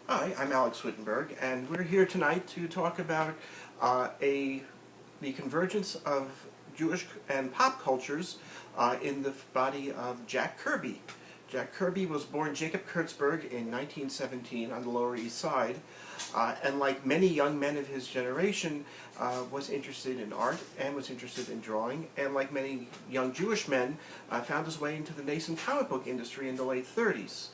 Hi, I'm Alex Wittenberg, and we're here tonight to talk about the convergence of Jewish and pop cultures in the body of Jack Kirby. Jack Kirby was born Jacob Kurtzberg in 1917 on the Lower East Side, and like many young men of his generation, was interested in art and was interested in drawing, and like many young Jewish men, found his way into the nascent comic book industry in the late 30s.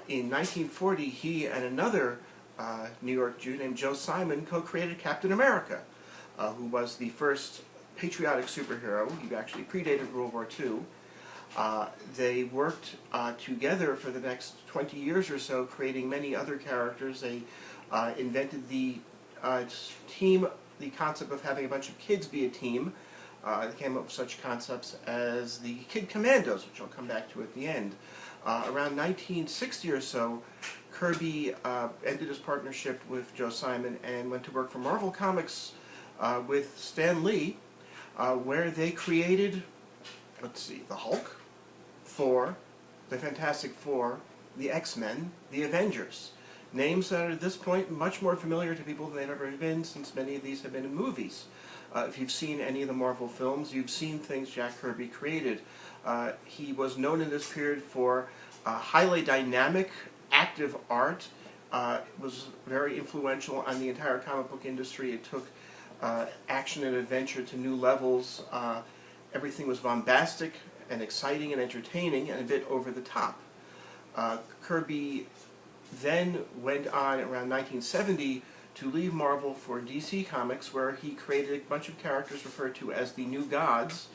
In 1940, he and another New York Jew named Joe Simon co-created Captain America, who was the first patriotic superhero. He actually predated World War II. They worked together for the next 20 years or so, creating many other characters. They invented the concept of having a bunch of kids be a team. They came up with such concepts as the Kid Commandos, which I'll come back to at the end. Around 1960 or so, Kirby ended his partnership with Joe Simon and went to work for Marvel Comics with Stan Lee, where they created, the Hulk, Thor, the Fantastic Four, the X-Men, the Avengers. Names that are at this point much more familiar to people than they've ever been, since many of these have been in movies. If you've seen any of the Marvel films, you've seen things Jack Kirby created. He was known in this period for highly dynamic, active art. It was very influential on the entire comic book industry. It took action and adventure to new levels. Everything was bombastic and exciting and entertaining and a bit over the top. Kirby then went on around 1970 to leave Marvel for DC Comics, where he created a bunch of characters referred to as the New Gods.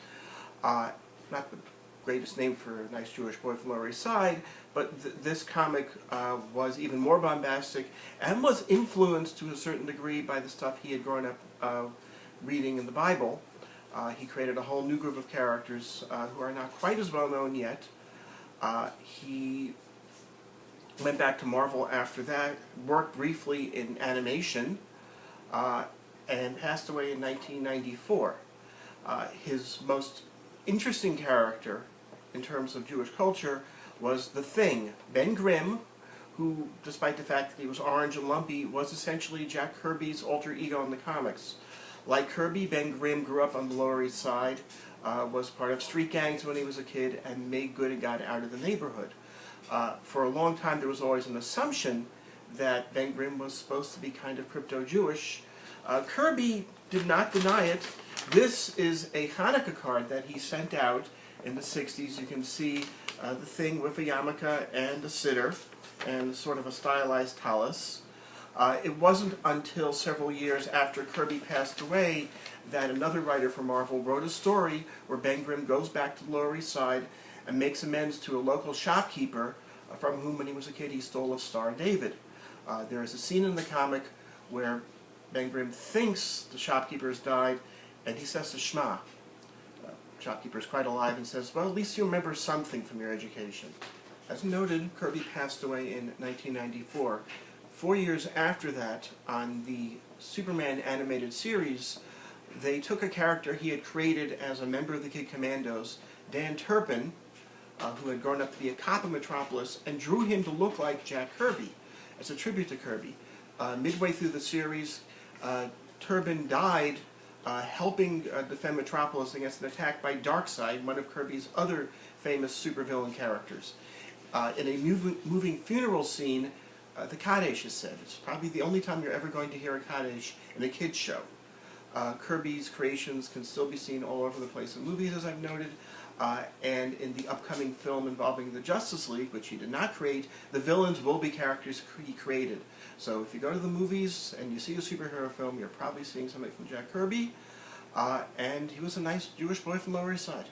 Not the greatest name for a nice Jewish boy from the Lower East Side, but this comic was even more bombastic and was influenced to a certain degree by the stuff he had grown up reading in the Bible. He created a whole new group of characters who are not quite as well known yet. He went back to Marvel after that, worked briefly in animation, and passed away in 1994. His most interesting character in terms of Jewish culture was the Thing, Ben Grimm, who, despite the fact that he was orange and lumpy, was essentially Jack Kirby's alter ego in the comics. Like Kirby, Ben Grimm grew up on the Lower East Side, was part of street gangs when he was a kid, and made good and got out of the neighborhood. For a long time there was always an assumption that Ben Grimm was supposed to be kind of crypto-Jewish. Kirby did not deny it. This is a Hanukkah card that he sent out in the 60s. You can see the Thing with a yarmulke and a siddur and sort of a stylized tallis. It wasn't until several years after Kirby passed away that another writer for Marvel wrote a story where Ben Grimm goes back to the Lower East Side and makes amends to a local shopkeeper from whom, when he was a kid, he stole a Star of David. There is a scene in the comic where Ben Grimm thinks the shopkeeper has died, and he says to Shema. Shopkeeper is quite alive and says, well, at least you remember something from your education. As noted, Kirby passed away in 1994. 4 years after that, on the Superman animated series, they took a character he had created as a member of the Kid Commandos, Dan Turpin, who had grown up to be a cop in Metropolis, and drew him to look like Jack Kirby, as a tribute to Kirby. Midway through the series, Turpin died helping defend Metropolis against an attack by Darkseid, one of Kirby's other famous supervillain characters. In a moving funeral scene, the Kaddish is said. It's probably the only time you're ever going to hear a Kaddish in a kid's show. Kirby's creations can still be seen all over the place in movies, as I've noted, and in the upcoming film involving the Justice League, which he did not create, the villains will be characters he created. So if you go to the movies and you see a superhero film, you're probably seeing something from Jack Kirby, and he was a nice Jewish boy from the Lower East Side.